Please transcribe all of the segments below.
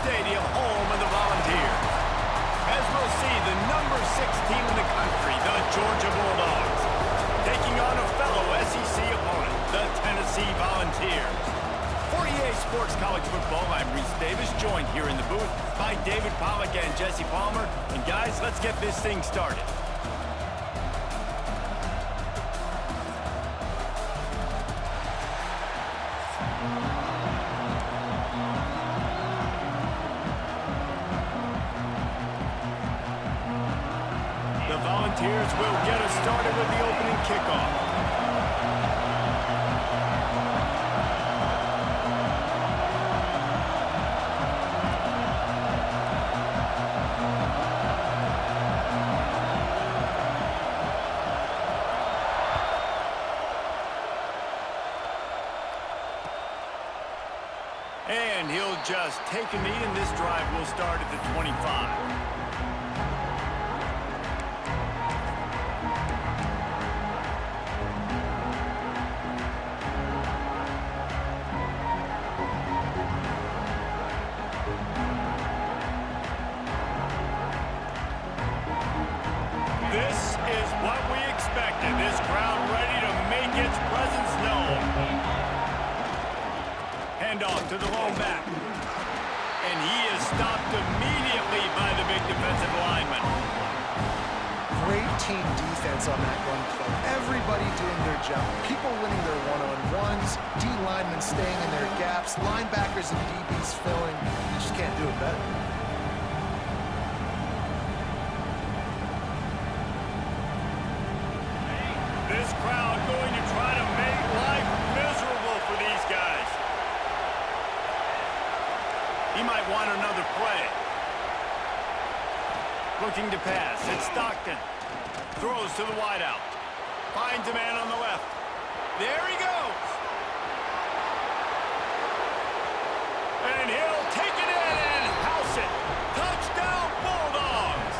Stadium, home of the Volunteers. As we'll see, the number 6 team in the country, the Georgia Bulldogs, taking on a fellow SEC opponent, the Tennessee Volunteers. For EA Sports College Football, I'm Reese Davis, joined here in the booth by David Pollack and Jesse Palmer. And guys, let's get this thing started. The Volunteers will get us started with the opening kickoff. And he'll just take a knee, and this drive will start at the 25. This is what we expected. This crowd ready to make its presence known. Handoff to the lone back. And he is stopped immediately by the big defensive lineman. Great team defense on that run play. Everybody doing their job. People winning their one-on-ones. D linemen staying in their gaps. Linebackers and DBs filling. You just can't do it better. This crowd going to try to make life miserable for these guys. He might want another play. Looking to pass. It's Stockton. Throws to the wideout. Finds a man on the left. There he goes. And he'll take it in and house it. Touchdown, Bulldogs.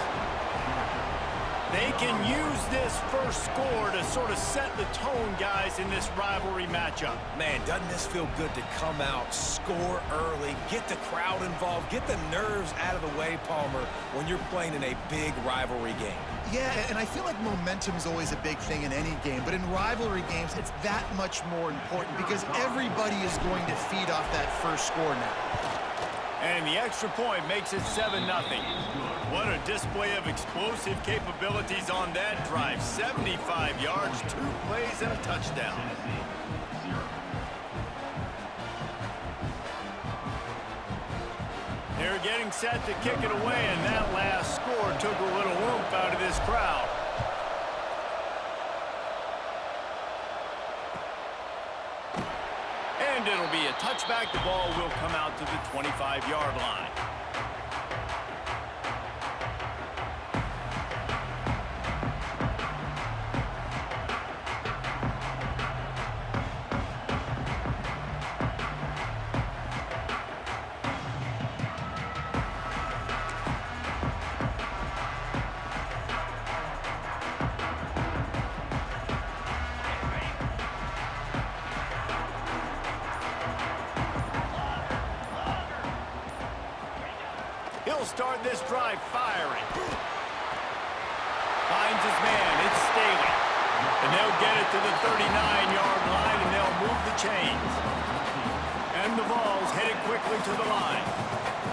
They can use this first score to sort of set the tone, guys, in this rivalry matchup. Man, doesn't this feel good to come out, score early, get the crowd involved, get the nerves out of the way, Palmer, when you're playing in a big rivalry game? Yeah, and I feel like momentum is always a big thing in any game, but in rivalry games, it's that much more important because everybody is going to feed off that first score now. And the extra point makes it 7-0. What a display of explosive capabilities on that drive. 75 yards, 2 plays, and a touchdown. They're getting set to kick it away, and that last score took a little oomph out of this crowd. And it'll be a touchback. The ball will come out to the 25-yard line. He'll start this drive firing. Finds his man. It's Staley. And they'll get it to the 39-yard line, and they'll move the chains. And the Vols headed quickly to the line.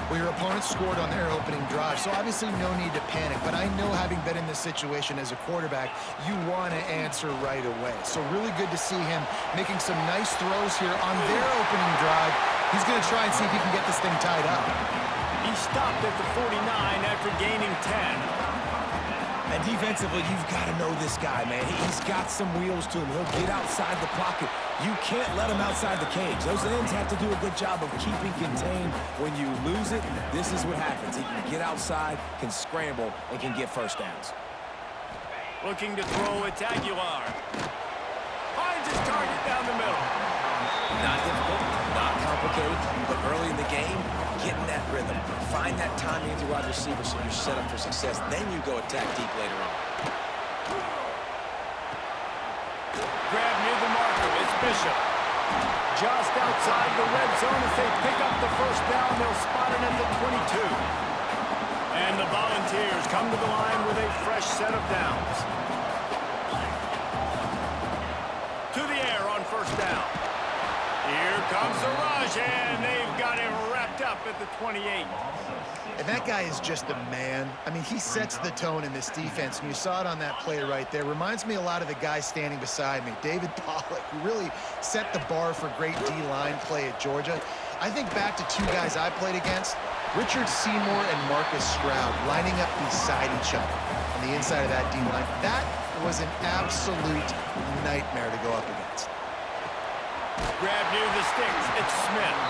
Well, your opponent scored on their opening drive, so obviously no need to panic. But I know, having been in this situation as a quarterback, you want to answer right away. So really good to see him making some nice throws here on their opening drive. He's going to try and see if he can get this thing tied up. He stopped at the 49 after gaining 10. And defensively, you've got to know this guy, man. He's got some wheels to him. He'll get outside the pocket. You can't let him outside the cage. Those ends have to do a good job of keeping contained. When you lose it, this is what happens. He can get outside, can scramble, and can get first downs. Looking to throw, it's Aguilar. Finds his target down the middle. Not difficult, not complicated, but early in the game, get in that rhythm. Find that timing with your wide receiver so you're set up for success. Then you go attack deep later on. Grab near the marker. It's Bishop. Just outside the red zone as they pick up the first down. They'll spot it at the 22. And the Volunteers come to the line with a fresh set of downs. To the air on first down. Here comes the rush, and they've got him wrapped up at the 28. And that guy is just a man. I mean, he sets the tone in this defense, and you saw it on that play right there. Reminds me a lot of the guy standing beside me, David Pollack, who really set the bar for great D-line play at Georgia. I think back to two guys I played against, Richard Seymour and Marcus Stroud, lining up beside each other on the inside of that D-line. That was an absolute nightmare to go up against. Grab near the sticks. It's Smith.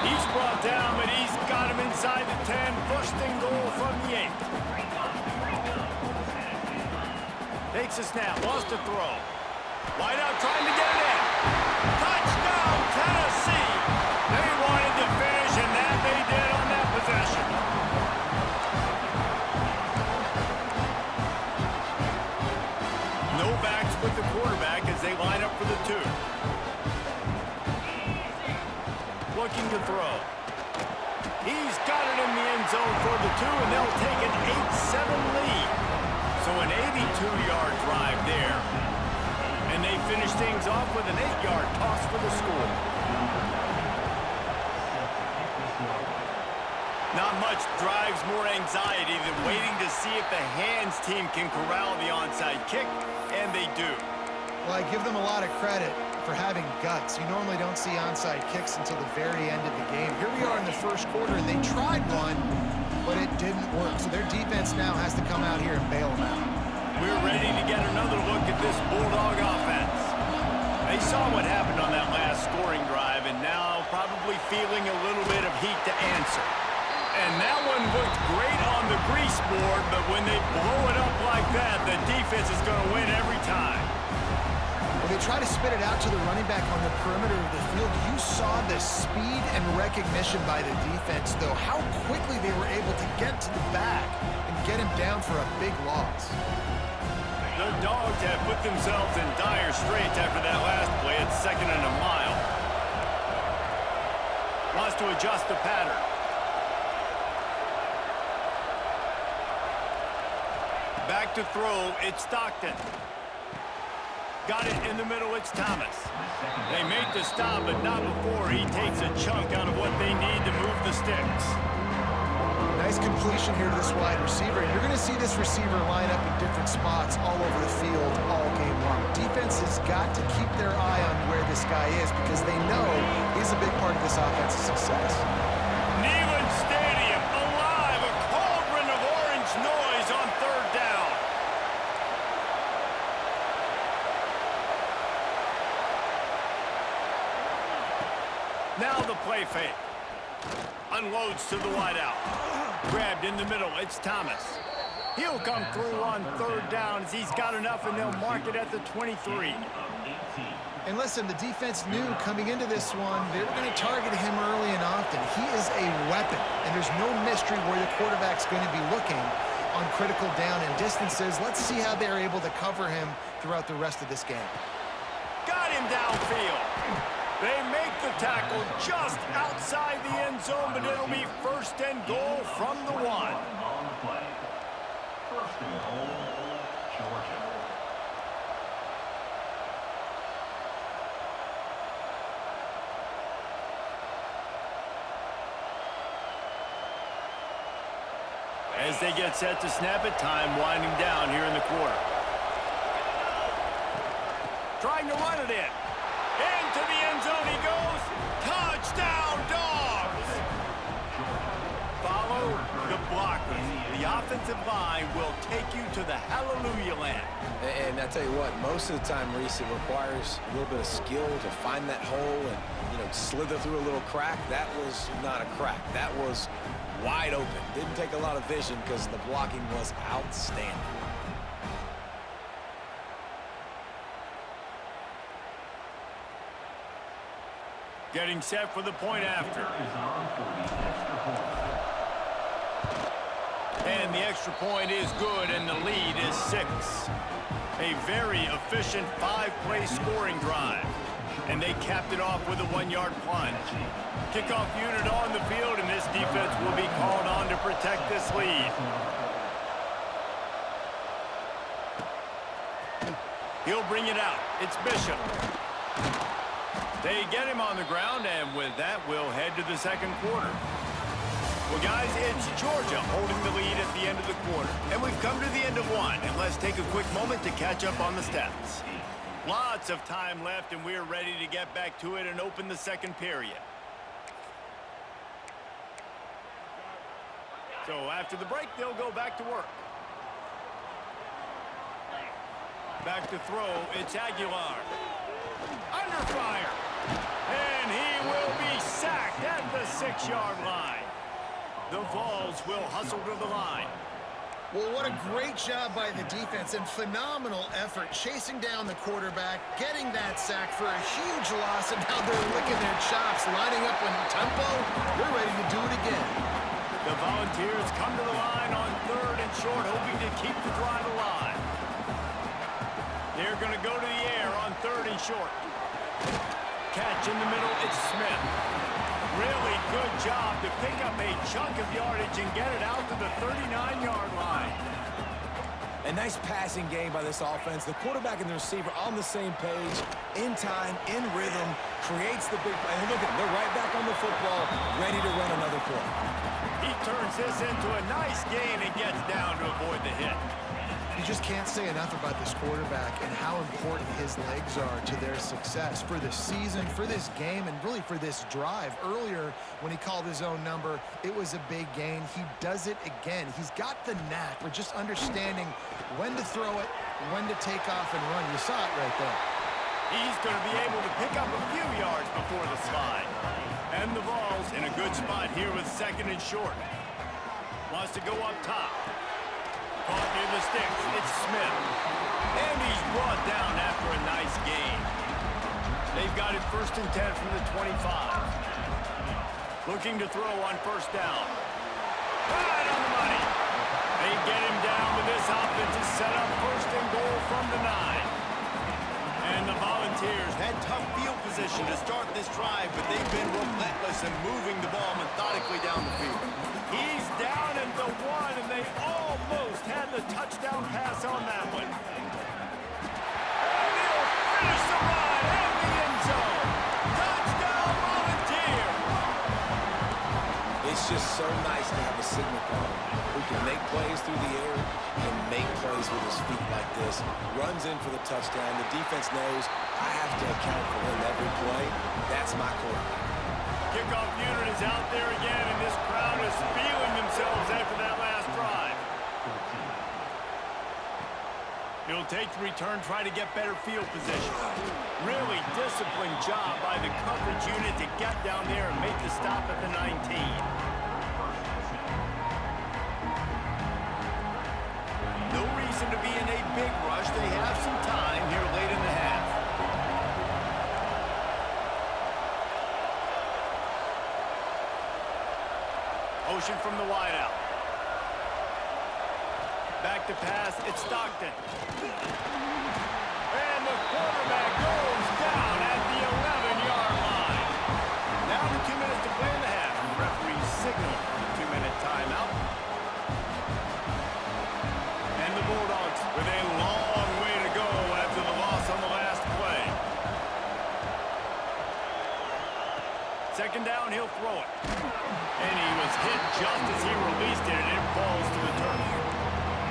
He's brought down, but he's got him inside the 10. First and goal from the 8. Takes a snap. Lost a throw. Wide out trying to get it in. Touchdown, Tennessee. They wanted to finish, and that they did on that possession. No backs with the quarterback as they line up for the 2. Looking to throw. He's got it in the end zone for the 2, and they'll take an 8-7 lead. So an 82-yard drive there. And they finish things off with an 8-yard toss for the score. Not much drives more anxiety than waiting to see if the hands team can corral the onside kick, and they do. Well, I give them a lot of credit for having guts. You normally don't see onside kicks until the very end of the game. Here we are in the first quarter, and they tried one, but it didn't work. So their defense now has to come out here and bail them out. We're ready to get another look at this Bulldog offense. They saw what happened on that last scoring drive, and now probably feeling a little bit of heat to answer. And that one looked great on the grease board, but when they blow it up like that, the defense is going to win every time. When they try to spit it out to the running back on the perimeter of the field, you saw the speed and recognition by the defense, though, how quickly they were able to get to the back and get him down for a big loss. The Dogs have put themselves in dire straits after that last play at 2nd and a mile. Wants to adjust the pattern. Back to throw, it's Stockton. Got it in the middle, it's Thomas. They make the stop, but not before he takes a chunk out of what they need to move the sticks. Nice completion here to this wide receiver. And you're going to see this receiver line up in different spots all over the field all game long. Defense has got to keep their eye on where this guy is because they know he's a big part of this offense's success. Neyland Stadium, alive, a cauldron of orange noise on 3rd down. Now the play fake. Unloads to the wideout. Grabbed in the middle, it's Thomas. He'll come through on 3rd down as he's got enough, and they'll mark it at the 23. And listen, the defense knew coming into this one, they were going to target him early and often. He is a weapon, and there's no mystery where the quarterback's going to be looking on critical down and distances. Let's see how they're able to cover him throughout the rest of this game. Got him downfield. They make the tackle just outside the end zone, but it'll be 1st and goal from the 1. On the play. 1st and goal, Georgia. As they get set to snap it, time winding down here in the quarter. Trying to run it in. Into the end zone he goes. Touchdown, Dogs! Follow the blockers. The offensive line will take you to the hallelujah land. And I tell you what, most of the time, Reese, it requires a little bit of skill to find that hole and, slither through a little crack. That was not a crack. That was wide open. Didn't take a lot of vision because the blocking was outstanding. Getting set for the point after. And the extra point is good, and the lead is 6. A very efficient 5-play scoring drive. And they capped it off with a 1-yard plunge. Kickoff unit on the field, and this defense will be called on to protect this lead. He'll bring it out. It's Bishop. They get him on the ground, and with that, we'll head to the second quarter. Well, guys, it's Georgia holding the lead at the end of the quarter. And we've come to the end of one, and let's take a quick moment to catch up on the stats. Lots of time left, and we're ready to get back to it and open the second period. So after the break, they'll go back to work. Back to throw, it's Aguilar. Under fire. And he will be sacked at the 6-yard line. The Vols will hustle to the line. Well, what a great job by the defense and phenomenal effort chasing down the quarterback, getting that sack for a huge loss, and now they're licking their chops, lining up in tempo. They're ready to do it again. The Volunteers come to the line on 3rd and short, hoping to keep the drive alive. They're going to go to the air on 3rd and short. Catch in the middle, it's Smith. Really good job to pick up a chunk of yardage and get it out to the 39-yard line. A nice passing game by this offense. The quarterback and the receiver on the same page, in time, in rhythm, creates the big play. And look at them, they're right back on the football, ready to run another play. He turns this into a nice gain and gets down to avoid the hit. You just can't say enough about this quarterback and how important his legs are to their success for this season, for this game, and really for this drive. Earlier, when he called his own number, it was a big gain. He does it again. He's got the knack for just understanding when to throw it, when to take off and run. You saw it right there. He's going to be able to pick up a few yards before the slide. And the Vols in a good spot here with 2nd and short. Wants to go up top. Caught near the sticks. It's Smith. And he's brought down after a nice gain. They've got it 1st and 10 from the 25. Looking to throw on 1st down. Right on the money. They get him down with this offense to set up 1st and goal from the 9. And the Volunteers had tough field position to start this drive, but they've been relentless in moving the ball methodically down the field. He's down at the 1, and they almost had the touchdown pass on that one. And he'll finish the run in the end zone. Touchdown, Volunteers! It's just so nice to have a signal caller who can make plays through the air and make plays with his feet like this. Runs in for the touchdown. The defense knows I have to account for him every play. That's my quarterback. Kickoff unit is out there again, and this crowd is feeling themselves after that last drive. He'll take the return, try to get better field position. Really disciplined job by the coverage unit to get down there and make the stop at the 19. No reason to be in a big rush. They have some time here late in the half. Motion from the wideout. Back to pass, it's Stockton. And the quarterback goes down at the 11-yard line. Down to 2 minutes to play in the half. The referee signaled for the 2-minute timeout. And the Bulldogs with a long way to go after the loss on the last play. 2nd down, he'll throw it. And he was hit just as he released it, and it falls to the turf.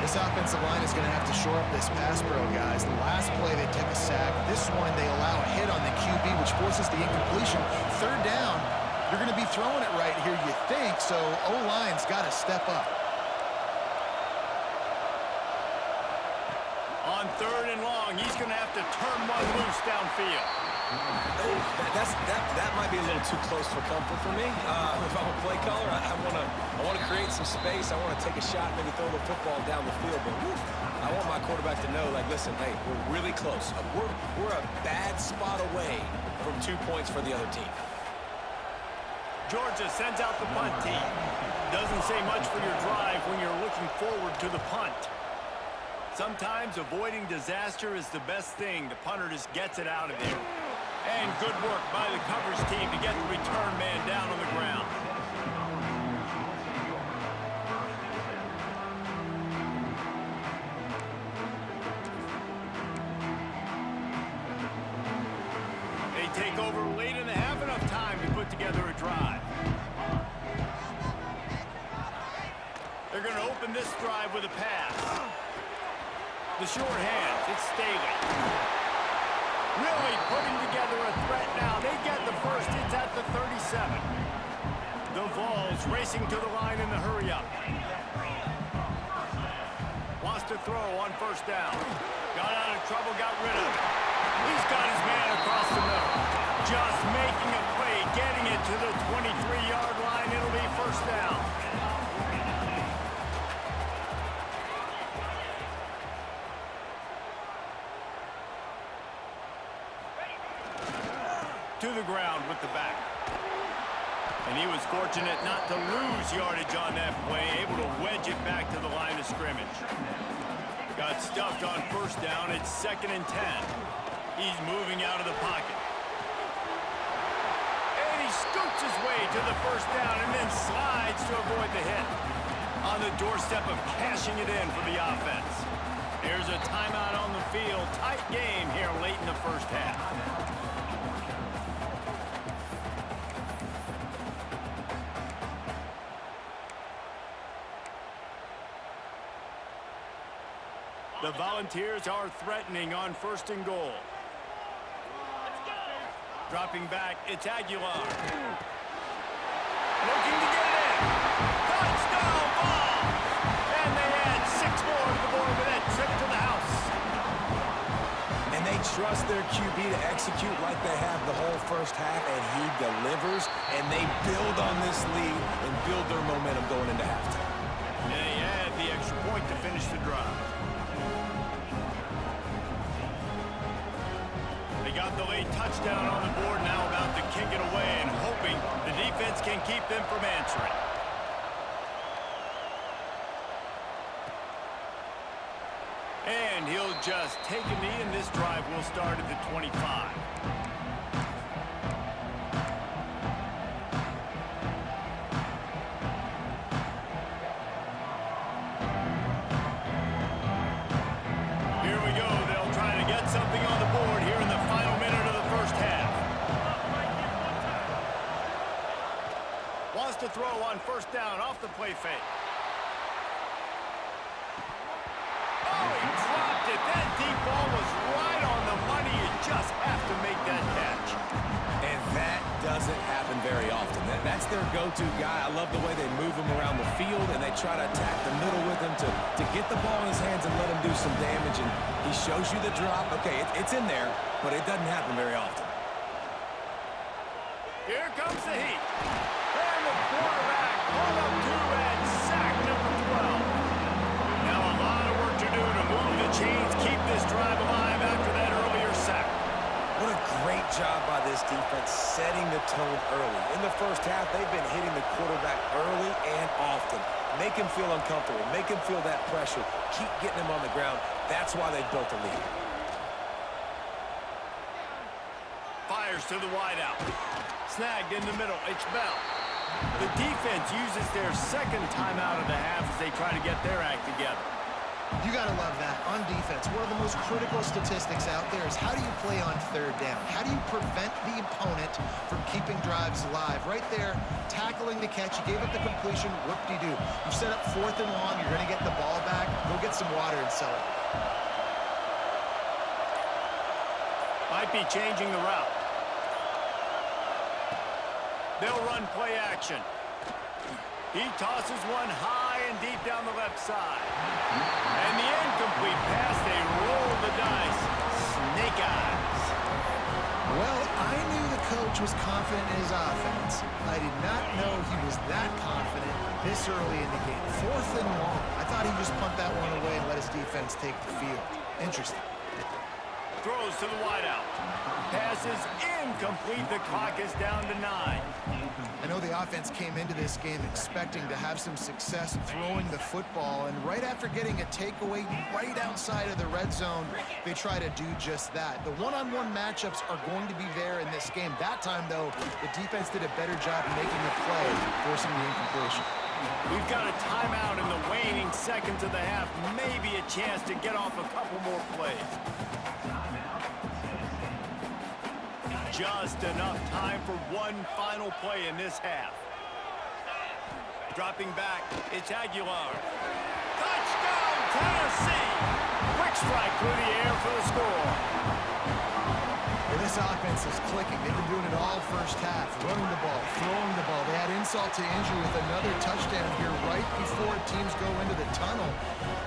This offensive line is going to have to shore up this pass pro, guys. The last play, they took a sack. This one, they allow a hit on the QB, which forces the incompletion. 3rd down, you're going to be throwing it right here, you think, so O-line's got to step up. On 3rd and long, he's going to have to turn one loose downfield. That might be a little too close for comfort for me. If I'm a play caller, I want to create some space. I want to take a shot, maybe throw the football down the field. But I want my quarterback to know, like, listen, hey, we're really close. We're a bad spot away from 2 points for the other team. Georgia sends out the punt team. Doesn't say much for your drive when you're looking forward to the punt. Sometimes avoiding disaster is the best thing. The punter just gets it out of there. And good work by the coverage team to get the return man down on the ground. They take over late and have enough time to put together a drive. They're going to open this drive with a pass. The short hands, it's Staley. Really putting together a threat now. They get the first. It's at the 37. The Vols racing to the line in the hurry-up. Wants to throw on first down. Got out of trouble, got rid of it. He's got his man across the middle. Just making a play, getting it to the 23-yard line. It'll be first down. To the ground with the back. And he was fortunate not to lose yardage on that play, able to wedge it back to the line of scrimmage. Got stuffed on first down. It's 2nd and 10. He's moving out of the pocket. And he scoots his way to the first down and then slides to avoid the hit. On the doorstep of cashing it in for the offense. There's a timeout on the field. Tight game here late in the first half. The Volunteers are threatening on 1st and goal. Dropping back, it's Aguilar. Looking to get it in. Touchdown ball! And they add 6 more to the board with that trip to the house. And they trust their QB to execute like they have the whole first half, and he delivers, and they build on this lead and build their momentum going into halftime. And they add the extra point to finish the drive. Got the late touchdown on the board, now about to kick it away and hoping the defense can keep them from answering. And he'll just take a knee, and this drive will start at the 25. Here we go. They'll try to get something on the board here in the final minute of the first half. Wants to throw on first down off the play fake. Oh, he dropped it. That deep ball was right on the money. You just have to make that catch. And that doesn't happen very often. That's their go-to guy. I love the way they move him around the field, and they try to attack the middle with him to get the ball in his hands and let him do some damage. And he shows you the drop. Okay, it's in there, but it doesn't happen very often. Here comes the heat. And the quarterback pulled up 2 and sack number 12. Now a lot of work to do to move the chains, keep this drive alive after that earlier sack. What a great job by this defense setting the tone early. In the first half, they've been hitting the quarterback early and often. Make him feel uncomfortable. Make him feel that pressure. Keep getting him on the ground. That's why they've built a lead. Fires to the wideout. Snagged in the middle. It's Bell. The defense uses their 2nd timeout of the half as they try to get their act together. You got to love that. On defense, one of the most critical statistics out there is how do you play on 3rd down? How do you prevent the opponent from keeping drives alive? Right there, tackling the catch. You gave up the completion. Whoop-de-doo. You set up 4th and long. You're going to get the ball back. Go get some water and sell it. Might be changing the route. They'll run play action. He tosses one high and deep down the left side. And the incomplete pass, they roll the dice. Snake eyes. Well, I knew the coach was confident in his offense. I did not know he was that confident this early in the game. 4th and long. I thought he just pumped that one away and let his defense take the field. Interesting. Throws to the wideout. Pass is incomplete. The clock is down to 9. I know the offense came into this game expecting to have some success throwing the football, and right after getting a takeaway right outside of the red zone, they try to do just that. The one-on-one matchups are going to be there in this game. That time, though, the defense did a better job making a play, forcing the incompletion. We've got a timeout in the waning seconds of the half. Maybe a chance to get off a couple more plays. Just enough time for one final play in this half. Dropping back, it's Aguilar. Touchdown, Tennessee! Quick strike through the air for the score. Well, this offense is clicking. They've been doing it all first half, running the ball, throwing the ball. They had insult to injury with another touchdown here right before teams go into the tunnel.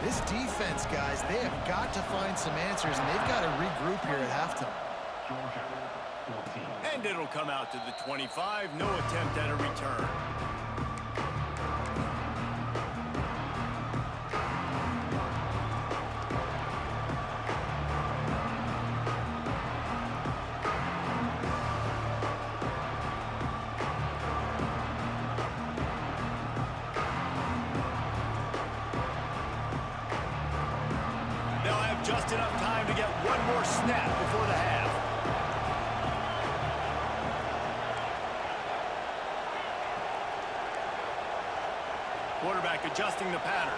This defense, guys, they have got to find some answers, and they've got to regroup here at halftime. And it'll come out to the 25. No attempt at a return. They'll have just enough time to get one more snap before the half. Quarterback adjusting the pattern.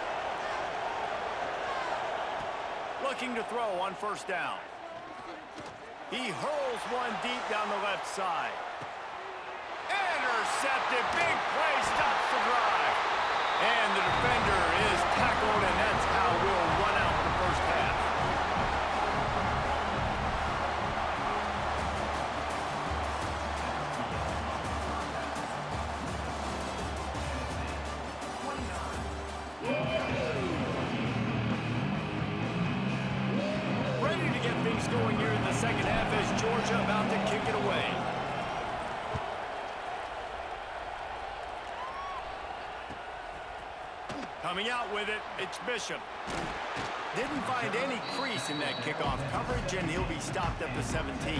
Looking to throw on first down. He hurls one deep down the left side. Intercepted. Big play stops the drive. And the defender is tackled, and that's how we'll run out the first half. Ready to get things going here in the second half as Georgia about to kick it away. Coming out with it, it's Bishop. Didn't find any crease in that kickoff coverage, and he'll be stopped at the 17.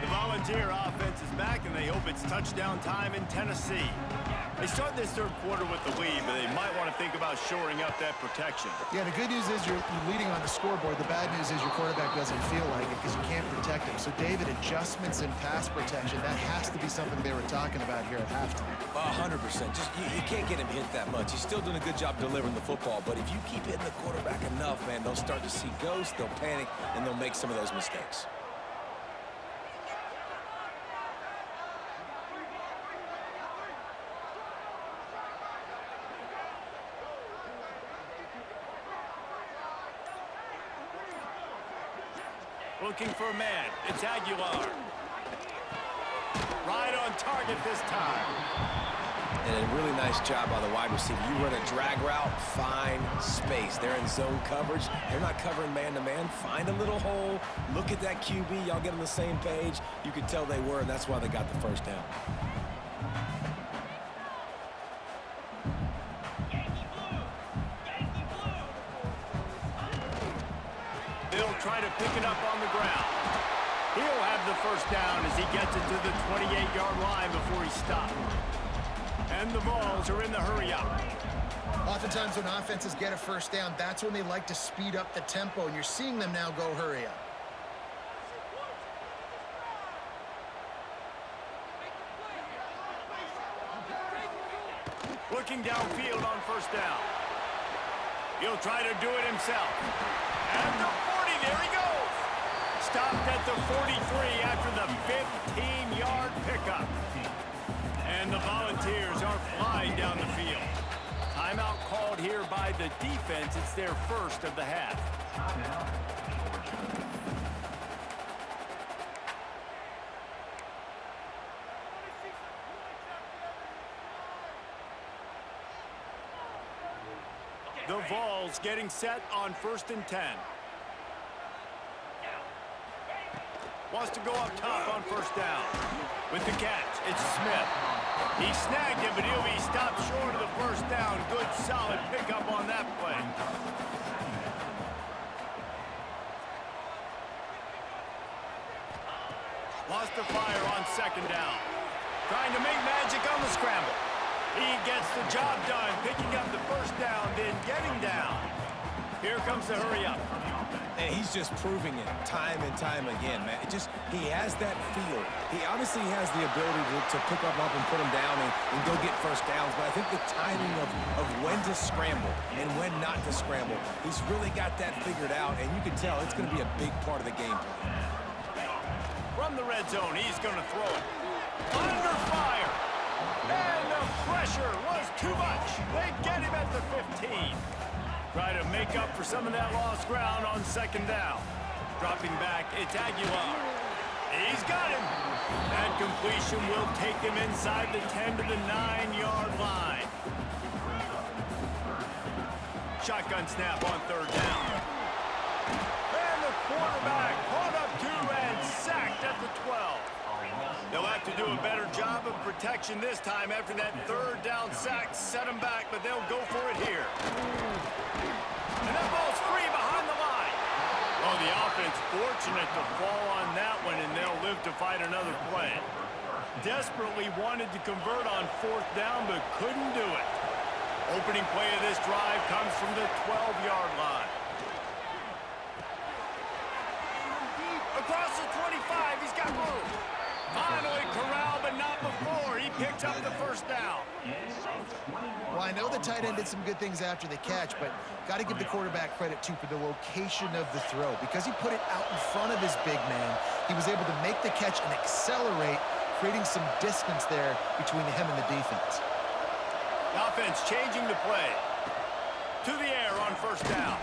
The Volunteer offense is back, and they hope it's touchdown time in Tennessee. They start this third quarter with the lead, but they might want to think about shoring up that protection. Yeah, the good news is you're leading on the scoreboard. The bad news is your quarterback doesn't feel like it because you can't protect him. So, David, adjustments in pass protection, that has to be something they were talking about here at halftime. 100%. Just you can't get him hit that much. He's still doing a good job delivering the football, but if you keep hitting the quarterback enough, man, they'll start to see ghosts, they'll panic, and they'll make some of those mistakes. Looking for a man. It's Aguilar. Right on target this time. And a really nice job by the wide receiver. You run a drag route, find space. They're in zone coverage. They're not covering man-to-man. Find a little hole. Look at that QB. Y'all get on the same page. You could tell they were, and that's why they got the first down. They'll try to pick it up on the ground. He'll have the first down as he gets it to the 28-yard line before he stopped. And the Vols are in the hurry-up. Oftentimes when offenses get a first down, that's when they like to speed up the tempo, and you're seeing them now go hurry up. Looking downfield on first down. He'll try to do it himself. At the 40, there he goes. Stopped at the 43 after the 15-yard pickup. And the Volunteers are flying down the field. Timeout called here by the defense. It's their first of the half. The Vols getting set on 1st and 10. Wants to go up top on first down. With the catch, it's Smith. He snagged him, but he'll be stopped short of the first down. Good, solid pickup on that play. Lost the fire on second down. Trying to make magic on the scramble. He gets the job done, picking up the first down, then getting down. Here comes the hurry up. And he's just proving it time and time again, man. He has that feel. He obviously has the ability to pick up and put him down and go get first downs, but I think the timing of when to scramble and when not to scramble, he's really got that figured out, and you can tell it's going to be a big part of the game plan. From the red zone, he's going to throw it. Under fire. And the pressure was too much. They get him at the 15. Try to make up for some of that lost ground on second down. Dropping back, it's Aguilar. He's got him. That completion will take him inside the 10 to the 9-yard line. Shotgun snap on third down. And the quarterback caught up to and sacked at the 12. They'll have to do a better job of protection this time after that third down sack set them back, but they'll go for it here. And that ball's free behind the line. Well, the offense fortunate to fall on that one, and they'll live to fight another play. Desperately wanted to convert on fourth down, but couldn't do it. Opening play of this drive comes from the 12-yard line. Across the 25, he's got room. Finally corralled, but not before. He picked up the first down. Well, I know the tight end did some good things after the catch, but got to give the quarterback credit, too, for the location of the throw. Because he put it out in front of his big man, he was able to make the catch and accelerate, creating some distance there between him and the defense. The offense changing the play. To the air on first down.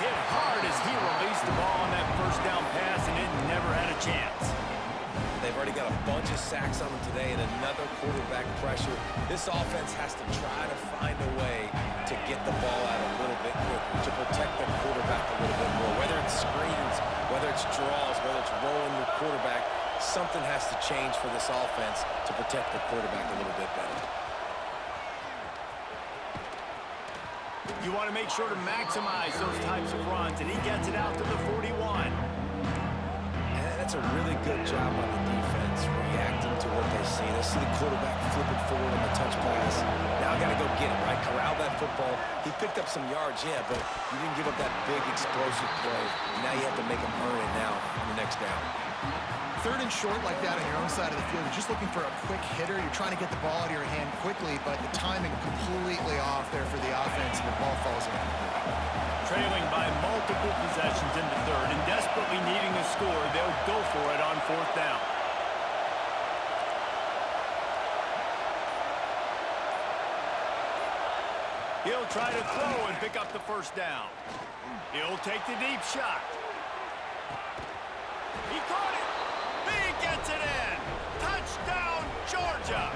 Hit hard as he released the ball on that first down pass, and it never had a chance. They've already got a bunch of sacks on them today and another quarterback pressure. This offense has to try to find a way to get the ball out a little bit quicker, to protect the quarterback a little bit more. Whether it's screens, whether it's draws, whether it's rolling the quarterback, something has to change for this offense to protect the quarterback a little bit better. You want to make sure to maximize those types of runs, and he gets it out to the 41. That's a really good job on the defense, reacting to what they see. They see the quarterback flip it forward on the touch pass. Now I got to go get it, right? Corral that football. He picked up some yards, yeah, but you didn't give up that big explosive play. Now you have to make him earn it now on the next down. Third and short like that on your own side of the field, you're just looking for a quick hitter. You're trying to get the ball out of your hand quickly, but the timing completely off there for the offense, and the ball falls in. Trailing by multiple possessions in the third and desperately needing a score, they'll go for it on fourth down. He'll try to throw and pick up the first down. He'll take the deep shot. He caught it. He gets it in. Touchdown, Georgia.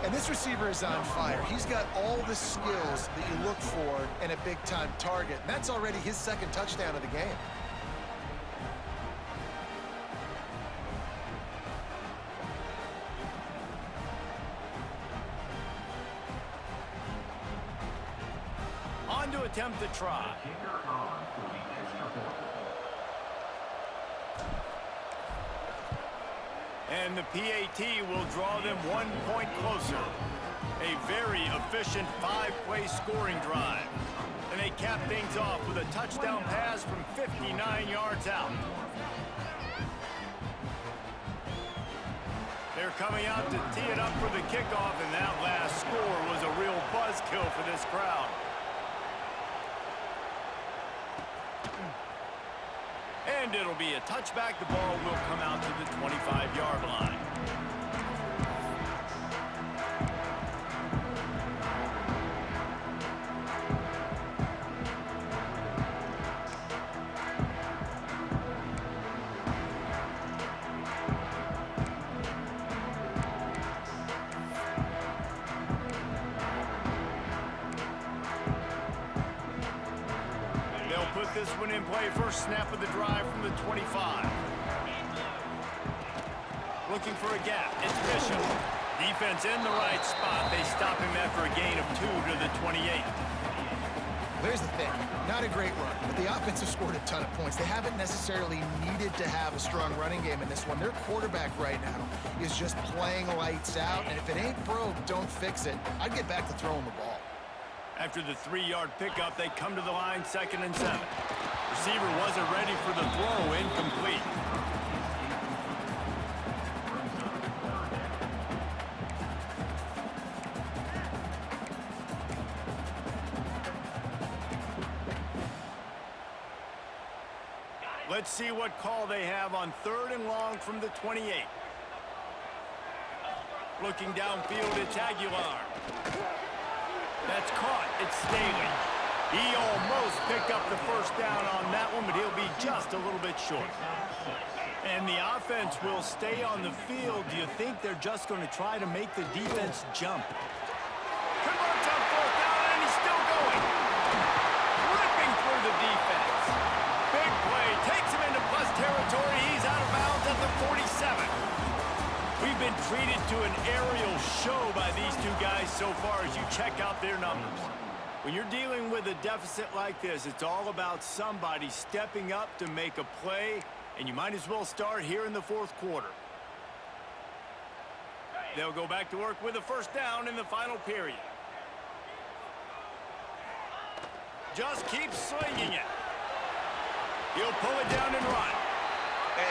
And this receiver is on fire. He's got all the skills that you look for in a big-time target. And that's already his second touchdown of the game. On to attempt the try. And the PAT will draw them 1 point closer. A very efficient 5-play scoring drive. And they cap things off with a touchdown pass from 59 yards out. They're coming out to tee it up for the kickoff, and that last score was a real buzzkill for this crowd. And it'll be a touchback. The ball will come out to the 25-yard line. Put this one in play. First snap of the drive from the 25. Looking for a gap. It's Bishop. Defense in the right spot. They stop him after a gain of 2 to the 28. There's the thing. Not a great run, but the offense has scored a ton of points. They haven't necessarily needed to have a strong running game in this one. Their quarterback right now is just playing lights out, and if it ain't broke, don't fix it. I'd get back to throwing the ball. After the 3-yard pickup, they come to the line 2nd and 7. Receiver wasn't ready for the throw, incomplete. Let's see what call they have on 3rd and long from the 28. Looking downfield, it's Aguilar. That's caught. It's Staley. He almost picked up the first down on that one, but he'll be just a little bit short. And the offense will stay on the field. Do you think they're just going to try to make the defense jump? Converts on 4th down, and he's still going. Ripping through the defense. Big play. Takes him into plus territory. He's out of bounds at the 47. We've been treated to an aerial show by these two guys so far as you check out their numbers. When you're dealing with a deficit like this, it's all about somebody stepping up to make a play, and you might as well start here in the 4th quarter. They'll go back to work with a first down in the final period. Just keep slinging it. He'll pull it down and run.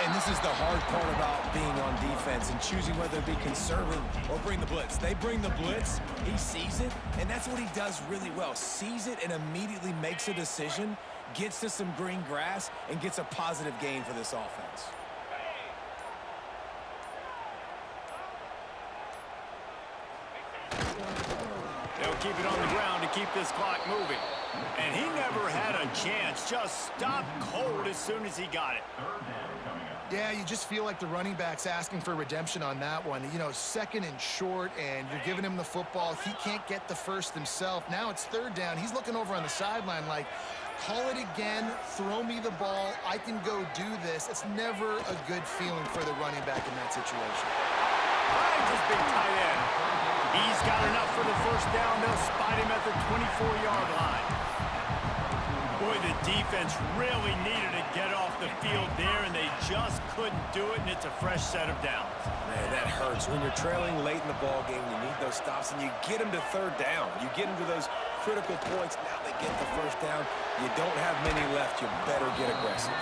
And this is the hard part about being on defense and choosing whether to be conservative or bring the blitz. They bring the blitz, he sees it, and that's what he does really well. Sees it and immediately makes a decision, gets to some green grass, and gets a positive gain for this offense. They'll keep it on the ground to keep this clock moving. And he never had a chance. Just stopped cold as soon as he got it. Yeah, you just feel like the running back's asking for redemption on that one. You know, 2nd and short, and you're giving him the football. He can't get the first himself. Now it's 3rd down. He's looking over on the sideline like, call it again, throw me the ball, I can go do this. It's never a good feeling for the running back in that situation. Just big tight end. He's got enough for the first down. They'll spot him at the 24-yard line. Boy, the defense really needed to get off the field there, and they just couldn't do it, and it's a fresh set of downs. Man, that hurts. When you're trailing late in the ball game, you need those stops, and you get them to 3rd down. You get them to those critical points. Now they get the first down. You don't have many left. You better get aggressive.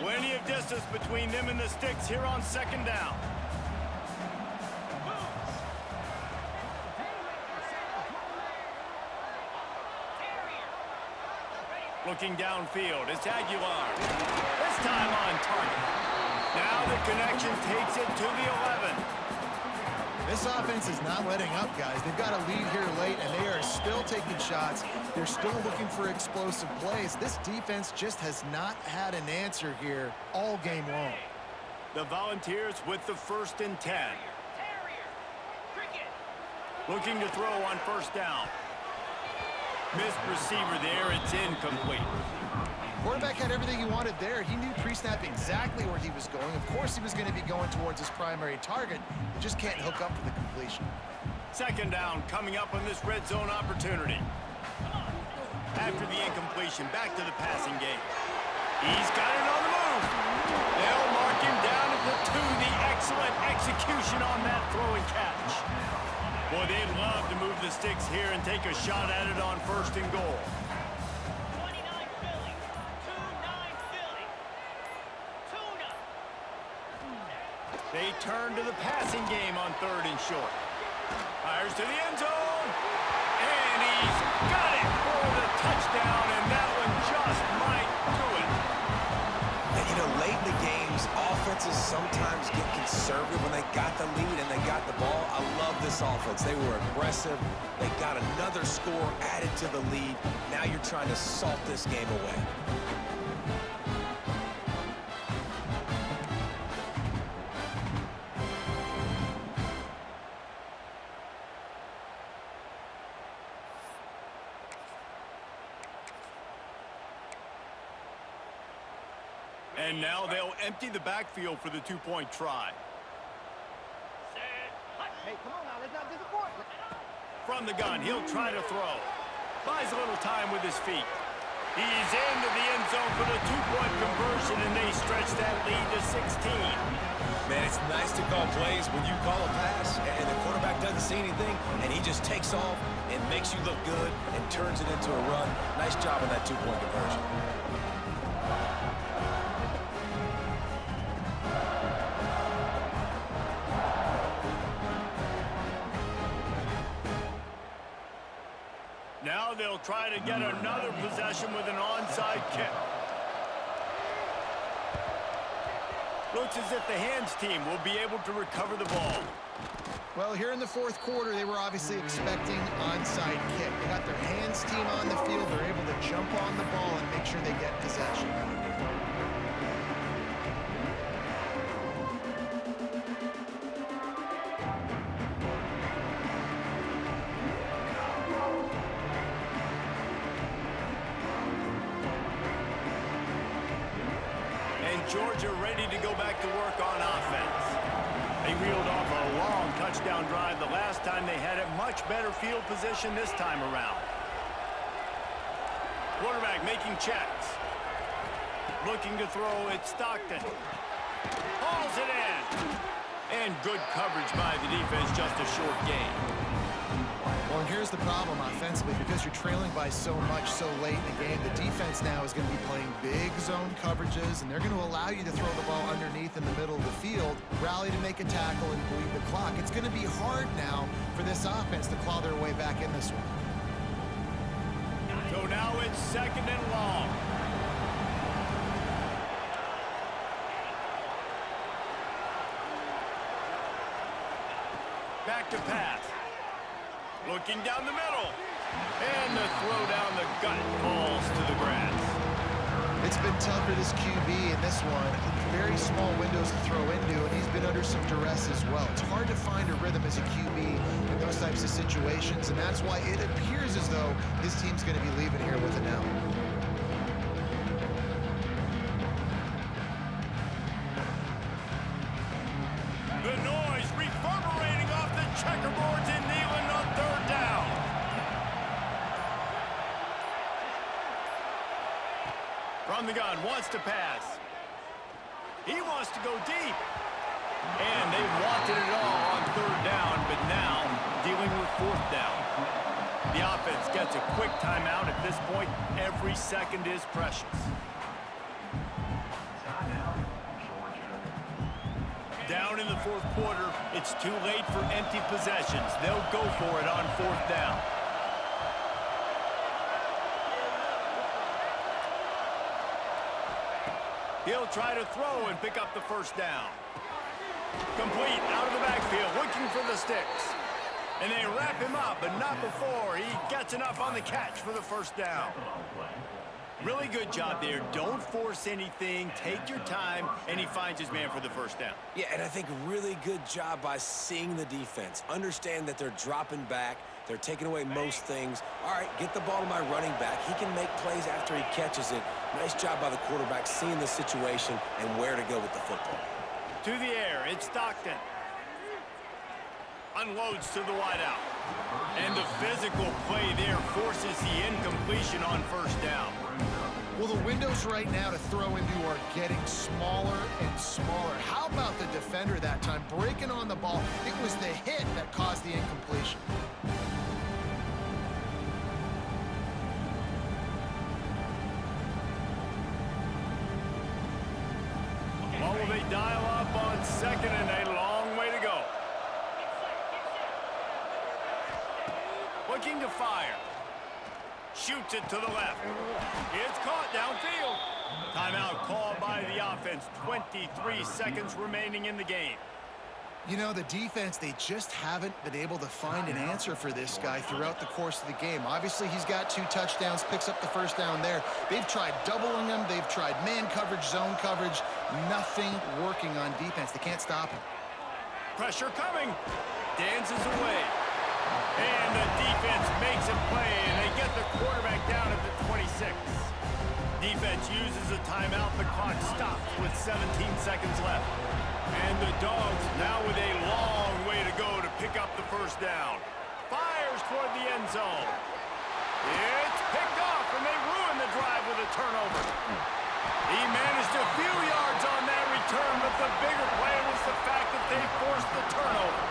Plenty of distance between them and the sticks here on 2nd down. Looking downfield, it's Aguilar. This time on target. Now the connection takes it to the 11. This offense is not letting up, guys. They've got a lead here late, and they are still taking shots. They're still looking for explosive plays. This defense just has not had an answer here all game long. The Volunteers with the 1st and 10. Looking to throw on 1st down. Missed receiver there. It's incomplete. Quarterback had everything he wanted there. He knew pre-snap exactly where he was going. Of course, he was going to be going towards his primary target. He just can't hook up for the completion. 2nd down coming up on this red zone opportunity. After the incompletion, back to the passing game. He's got it on the move. They'll mark him down at the 2. The excellent execution on that throw and catch. Boy, they'd love to move the sticks here and take a shot at it on 1st and goal. They turn to the passing game on 3rd and short. Fires to the end zone. And he's got it for the touchdown, and that one just might do it. And, you know, late in the games, offenses sometimes get conservative when they got the lead and they got the ball. I love this offense. They were aggressive. They got another score added to the lead. Now you're trying to salt this game away. And now they'll empty the backfield for the 2-point try. From the gun, he'll try to throw. Buys a little time with his feet. He's into the end zone for the two-point conversion, and they stretch that lead to 16. Man, it's nice to call plays when you call a pass and the quarterback doesn't see anything, and he just takes off and makes you look good and turns it into a run. Nice job on that two-point conversion. Now they'll try to get another possession with an onside kick. Looks as if the hands team will be able to recover the ball. Well, here in the fourth quarter, they were obviously expecting onside kick. They got their hands team on the field. They're able to jump on the ball and make sure they get possession. Georgia ready to go back to work on offense. They reeled off a long touchdown drive the last time they had it. Much better field position this time around. Quarterback making checks. Looking to throw, it's Stockton. Hauls it in. And good coverage by the defense, just a short gain. Well, and here's the problem offensively. Because you're trailing by so much so late in the game, the defense now is going to be playing big zone coverages, and they're going to allow you to throw the ball underneath in the middle of the field, rally to make a tackle, and bleed the clock. It's going to be hard now for this offense to claw their way back in this one. So now it's second and long. Back to pass. Looking down the middle. And the throw down the gut falls to the grass. It's been tough for this QB in this one. Very small windows to throw into, and he's been under some duress as well. It's hard to find a rhythm as a QB in those types of situations, and that's why it appears as though this team's going to be leaving here with an L. The noise reverberating off the checkerboards in Neyland on third down. From the gun, wants to pass. He wants to go deep. And they wanted it all on third down, but now dealing with fourth down. The offense gets a quick timeout at this point. Every second is precious. Down in the fourth quarter, it's too late for empty possessions. They'll go for it on fourth down. He'll try to throw and pick up the first down. Complete out of the backfield, looking for the sticks. And they wrap him up, but not before he gets enough on the catch for the first down. Really good job there. Don't force anything. Take your time, and he finds his man for the first down. Yeah, and I think really good job by seeing the defense. Understand that they're dropping back. They're taking away most things. All right, get the ball to my running back. He can make plays after he catches it. Nice job by the quarterback seeing the situation and where to go with the football. To the air, it's Stockton. Unloads to the wideout. And the physical play there forces the incompletion on first down. Well, the windows right now to throw into are getting smaller and smaller. How about the defender that time breaking on the ball? It was the hit that caused the incompletion. Well, will they dial up on second and a long way to go? Looking to fire. Shoots it to the left. It's caught downfield. Timeout called by the offense. 23 seconds remaining in the game. You know, the defense, they just haven't been able to find an answer for this guy throughout the course of the game. Obviously, he's got 2 touchdowns, picks up the first down there. They've tried doubling him. They've tried man coverage, zone coverage. Nothing working on defense. They can't stop him. Pressure coming. Dances away. And the defense makes a play, and they get the quarterback down at the 26. Defense uses a timeout. The clock stops with 17 seconds left. And the Dogs now with a long way to go to pick up the first down. Fires toward the end zone. It's picked off, and they ruin the drive with a turnover. He managed a few yards on that return, but the bigger play was the fact that they forced the turnover.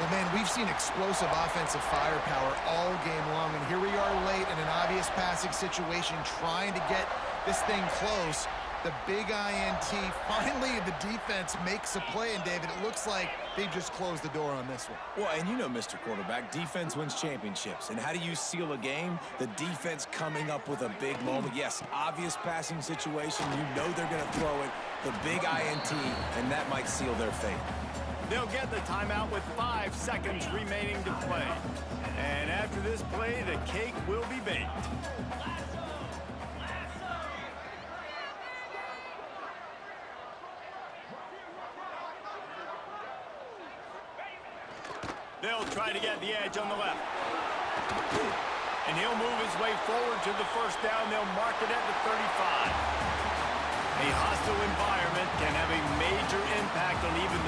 Well, man, we've seen explosive offensive firepower all game long, and here we are late in an obvious passing situation trying to get this thing close. The big INT, finally the defense makes a play, and David, it looks like they just closed the door on this one. Well, and you know, Mr. Quarterback, defense wins championships. And how do you seal a game? The defense coming up with a big moment. Yes, obvious passing situation. You know they're going to throw it. The big INT, and that might seal their fate. They'll get the timeout with 5 seconds remaining to play. And after this play, the cake will be baked. They'll try to get the edge on the left. And he'll move his way forward to the first down. They'll mark it at the 35. A hostile environment can have a major impact on even the